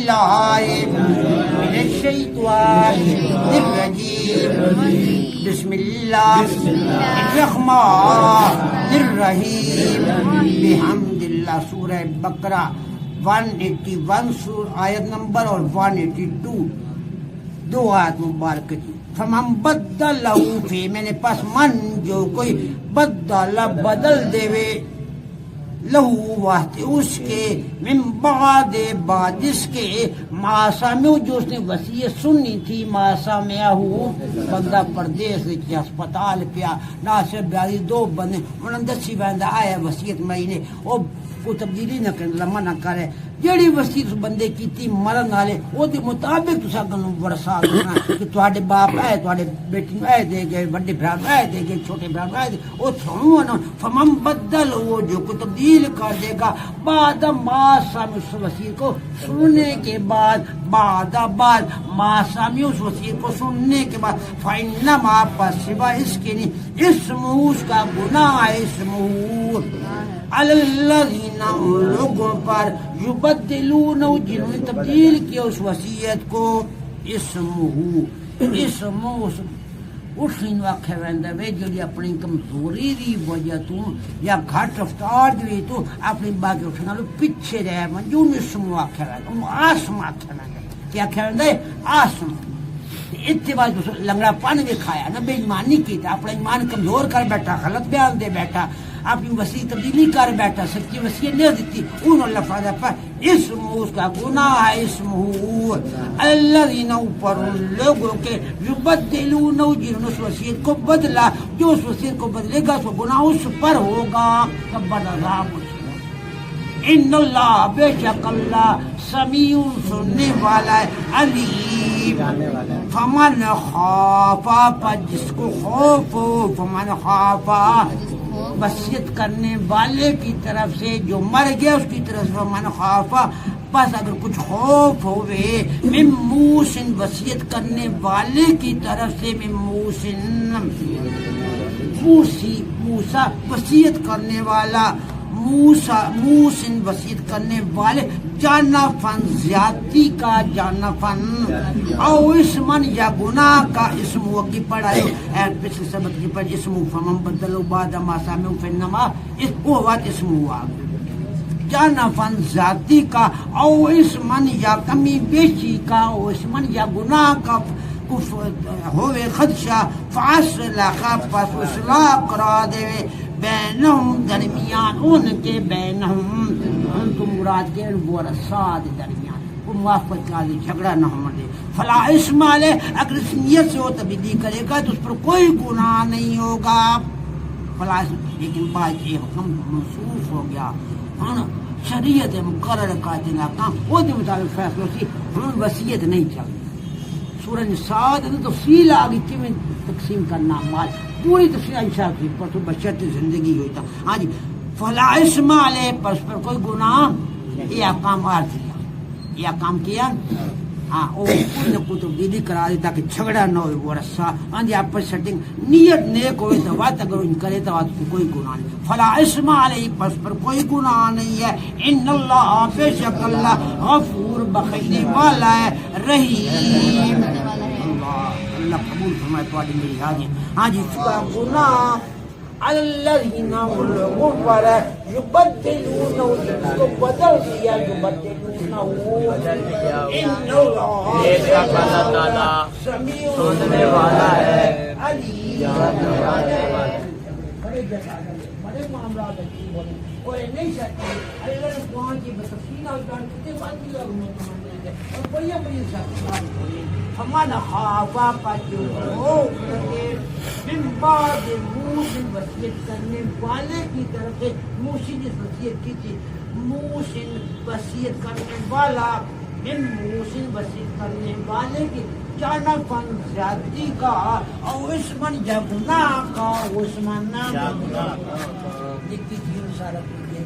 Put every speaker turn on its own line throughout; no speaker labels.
باللہ من الشیطان الرجیم بسم اللہ الرحمن الرحیم بحمد اللہ. سورہ بقرہ 181 آیت نمبر اور 182 دو آیت مبارک کی. فمن بدلہ فی میں نے پس من جو کوئی بدلہ بدل دے وے لہو واسطے اس کے من بعد جس کے ماسا میں جو اس نے وصیت سننی تھی ماسا میں بندہ پردیس ہسپتال پیا ناصر بیاری دو بندے انہوں دسی بندہ آیا وصیت میں نے وہ کوئی تبدیلی نہ کرے لمحہ نہ کرے جیڑی وصیت اس بندے کی تھی مرن والے وہ مطابق تسا گنوں ورثہ کرنا کہ تواڈے باپ ہے تواڈے بیٹی نوں اے دے گئے بڑے بھرا نوں اے دے گئے چھوٹے بھرا نوں اے دے او تھوں فمن بدل وہ جو کو تبدیل کر دے گا بعد ما سمع اس وصیت کو سننے کے بعد بعد ما سمع اس وصیت کو سننے کے بعد فإنما پس سوا اس کے نہیں اسم اس کا گناہ ہے اسم الذین لوگوں پر یبدلون جنہوں نے تبدیل کیا اس وصیت کو اسم اٹھن واقع ویندا وے جو اپنی کمزوری دی وجہ تو یا گھٹ رفتار دی تو اپنی باقی اٹھنا لو پیچھے رہ منجون اسم واقع ویندا آسم واقع ویندا کیا ویندا آسم اتباع لنگڑا پن بھی کھایا نہ بے ایمانی کی اپنا ایمان کمزور کر بیٹھا غلط بیان دے بیٹھا اپنی وسیع تبدیلی کر بیٹھا سچی وصیت نہیں دیتی انہوں اللہ فرماتا ہے اسم اس کا گناہ ہے اسم الذین اوپر لوگوں کے یبدلون جنہوں نے اس وصیت کو بدلا جو اس وصیت کو بدلے گا اس گناہ اس پر ہوگا کبر عذاب. ان اللہ بے شک اللہ سمیع سننے والا ہے علیم فمن خافا پر جس کو خوف ہو فمن خافا وصیت کرنے والے کی طرف سے جو مر گیا اس کی طرف سے فمن خافا بس اگر کچھ خوف ہوئے من موسن وصیت کرنے والے کی طرف سے من موسن موسیٰ وصیت کرنے والا موسن وصیت کرنے والے جانفن زیادتی کا جانفن او اسمن یا گناہ کا اسم وقی پڑھائے پچھلے سبق کی پڑھ اسم فمن بدلو بعد ما سمعوا فانما وہ بات اسم ہوا جانفن ذاتی کا او اسمن یا کمی بیشی کا او اسمن یا گناہ کا ہوئے خدشہ فاصلہ پس اصلاح کرا دے بینہم درمیان ان کے بینہم ان کو مراد کے ورثات درمیان وہ موافقت کا جھگڑا نہ ہونے فلا اسم علیہ اگر اس نیت سے وہ تبدیلی کرے گا تو اس پر کوئی گناہ نہیں ہوگا فلا اسم. لیکن بعد یہ حکم منسوخ ہو گیا شریعت مقرر کا کام وہ مطابق فیصلوں سے ہم وصیت نہیں چلتی. سورہ نساء میں تفصیل آگئی کہ میں تقسیم کرنا مال پوری تفصیل انشاء کی پر تو بچت زندگی ہوئی تھا. ہاں جی فلا اسم علیہ پر اس پر کوئی گناہ یہ کام عرض کیا یہ کام کیا ہاں وہ کوئی نہ کوئی تبدیلی کرا دی تاکہ جھگڑا نہ ہوئے ورثہ ہاں جی آپس سیٹنگ نیت نیک ہوئے تو بات اگر ان کرے تو بات کوئی گناہ نہیں. فلا اسم علیہ پر پر کوئی گناہ نہیں ہے. ان اللہ بے شک اللہ غفور بخشنے والا ہے رحیم. اللہ قبول فرمائے تمہاری میری حاضر. ہاں جی گناہ الذین لوگوں پر یبدلون جس کو بدل دیا یبدلون ان اللہ سمیع سننے والا ہے علیم. بڑے معاملات کوئی نہیں سکتے اللہ قرآن کی بتفصیل اور جان کتنے بات بھی لوگ اور بڑی بڑی سخت فمن خافا پجو من بعد موسن وصیت کرنے والے کی طرف سے موسن اس وصیت کی تھی موسن وصیت کرنے والا من موسن وصیت کرنے والے کی جانا فن زیادتی کا اور اسمن گناہ کا اسمن دیکھتی تھی سارا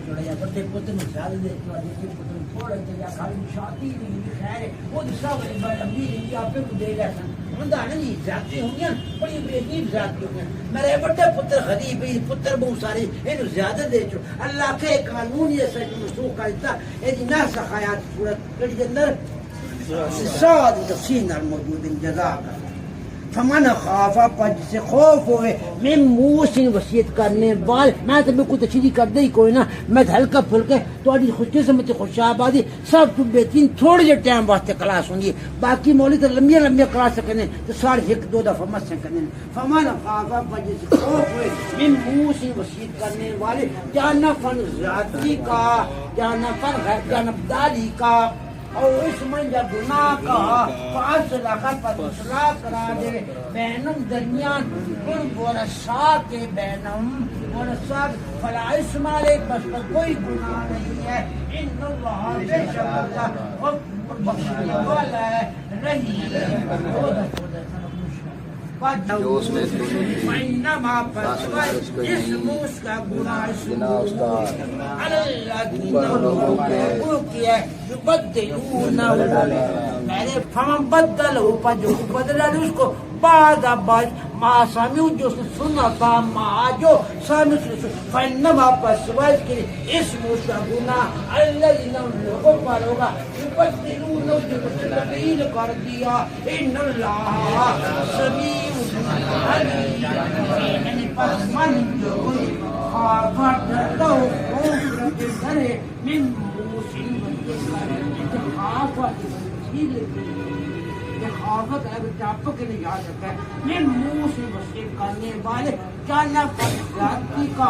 جوڑا یا بڑے پتر میں زیادہ دیکھتا دیکھتے پتر تھوڑا یا خالی شادی نہیں خیر وہ سب امیر انڈیا پہ دے گا سن بندہ نہیں زیادتی ہوں گے بڑی بڑی عجیب زیادتی ہوں گے میرے بڑے پتر غریب پتر بہت سارے انہوں زیادہ دے چو اللہ کے قانون یہ سچ منسوخ کرتا یہ ناسخ آیات صورت کے اندر ساری تفصیل موجود جزاک فمن خافا پر جسے خوف ہوئے میں موسن وصیت کرنے والے میں تو کوئی تشریح کر دے ہی کوئی نہ میں ہلکا پھلکا تھوڑی خوش قسمتی خوش آبادی سب تو بہترین تھوڑے جے ٹائم واسطے کلاس ہوں گی باقی مولی تو لمبی لمبی کلاس کرنے تو سارے ایک دو دفعہ مت سے کرنے فمن خافا پر جسے خوف ہوئے میں موسن وصیت کرنے والے جانفن ذاتی کا جانفن جانبداری کا اور اس من یا گناہ کا فاصلہ پر اصلاح کرا دے بینم درمیان ان ورثاء کے بینم ورثاء فلا اسم علیک بس پر کوئی گناہ نہیں ہے ان اللہ بے شک اللہ غفور بخشنے والا ہے رحیم فإنما اسم اس کا گناہ فمن بدلہ پر جو بدلا اس کو بعد ما سامعوا جو سنا تھا ما جو سامع فإنما پس وائز کے اسم اس کا گناہ الذین لوگوں پر ہوگا یبدلون جو تبدیل کر دیا ان اللہ سمیع یعنی پس من جو خوف ڈرتا ہو خوف کرے من خوفت اگر چاپوں کے لیے یاد رکھا ہے میں منہ سے وصیت کرنے والے جانا ذاتی کا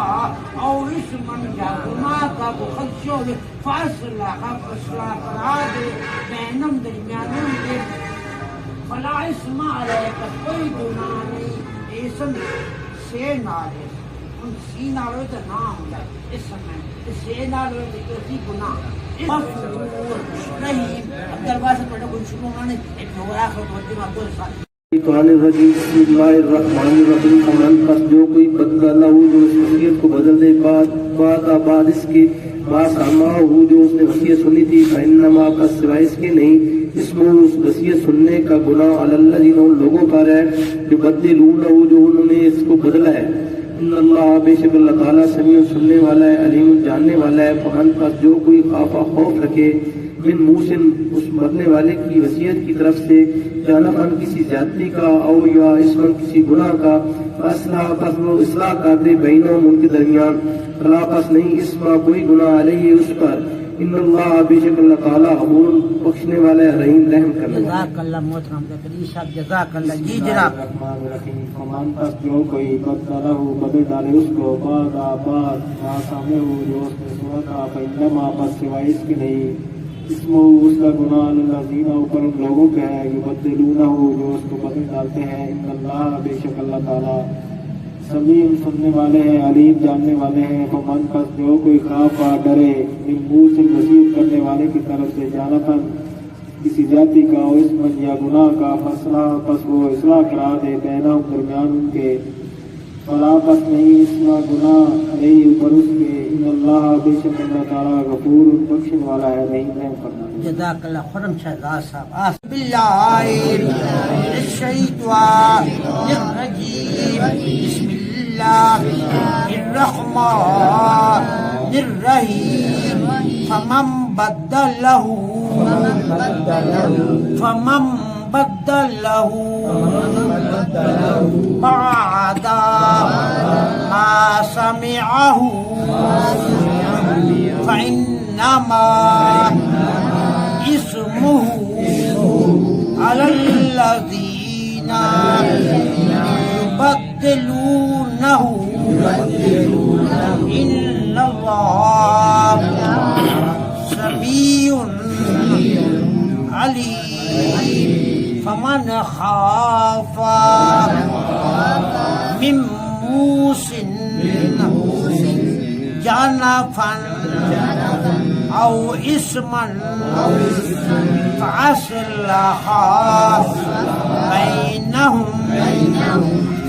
اور اس من یا گناہ کا وہ خدشوں میں فاصلہ کا فاصلہ کرا دے بینم درمیانوں کے فلا اسم علیک کوئی گناہ نہیں اسم سے نالے ان سی نالے تو نام ہے اسم ہے سے نالے تو کسی گناہ نہیں دروازے پر کوئی شروع ہونا نہیں ایک پروگرام ہے تو آپ بول سکتے
قرآن الرجیم بسم اللہ الرحمن الرحیم فمن پس جو کوئی بدل ہو جو اس وصیت کو بدل دے بعد اس کے ما سمعہ ہو جو اس نے وصیت سنی تھی فإنما پس سوائے اس کے نہیں اسم اس وصیت سننے کا گناہ علی الذین ان لوگوں پر ہے جو بدلونہ ہو جو انہوں نے اس کو بدلا ہے ان اللہ بے شک اللہ تعالیٰ سمیع سننے والا ہے علیم جاننے والا ہے فمن پس جو کوئی خافا خوف رکھے من موسن اس مرنے والے کی وصیت کی طرف سے جانفن کسی زیادتی کا او یا اسمن کسی گناہ کا اصلاح پس وہ اصلاح کر دے بینہم ان کے درمیان فلا پس نہیں اسما کوئی گناہ علیہ اس پر ان اللہ بے شک اللہ تعالیٰ غفور بخشنے والا ہے رحیم رحم کرنے والا
جزاک اللہ محترم زکریا صاحب جزاک اللہ جی جناب
فمان پس جو کوئی بدلہ ہو بدل ڈالے اس کو بعد ما سامنے ہو جو اس نے سنا تھا فإنما پس سوائے اس کی نہیں اسم اس کا گناہ الذین اوپر ان لوگوں کا ہے یبدلونہ ہو جو اس کو بدل ڈالتے ہیں ان اللہ بے شک اللہ تعالیٰ سمیع سننے والے ہیں علیم جاننے والے ہیں فمن پس جو کوئی خوف ڈرے من موسن وصیت کرنے والے کی طرف سے جانفن کسی جاتی کا او اسمن یا گناہ کا فاصلہ پس وہ اصلاح کرا دے بینہم درمیان ان کے فلا پس نہیں اسما گناہ علیہ اوپر اس کے ان اللہ بے شک اللہ تعالیٰ غفور بخشن والا ہے رحیم رحم کرنا
جزاک اللہ خرم شہزاد صاحب آسف باللہ الشیطان الرجیم بسم اللہ الرحمن الرحیم فمن بدلہ بعد ما سمعه فإنما اسمه على الذين يبدلونه إن الله سميع عليم فمن خاف من موس جنفا أو إثما فأصلح بينهم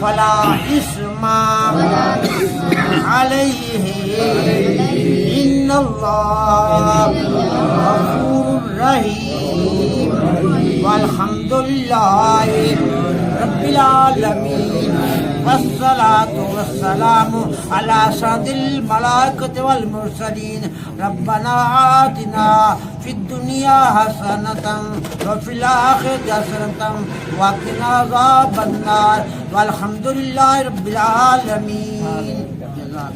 فلا إثم عليه إن الله غفور رحيم والحمد لله رب العالمين والصلاة والسلام على سيد الملائكة والمرسلين ربنا آتنا في الدنيا حسنة وفي الآخرة حسنة وقنا عذاب النار والحمد لله رب العالمين.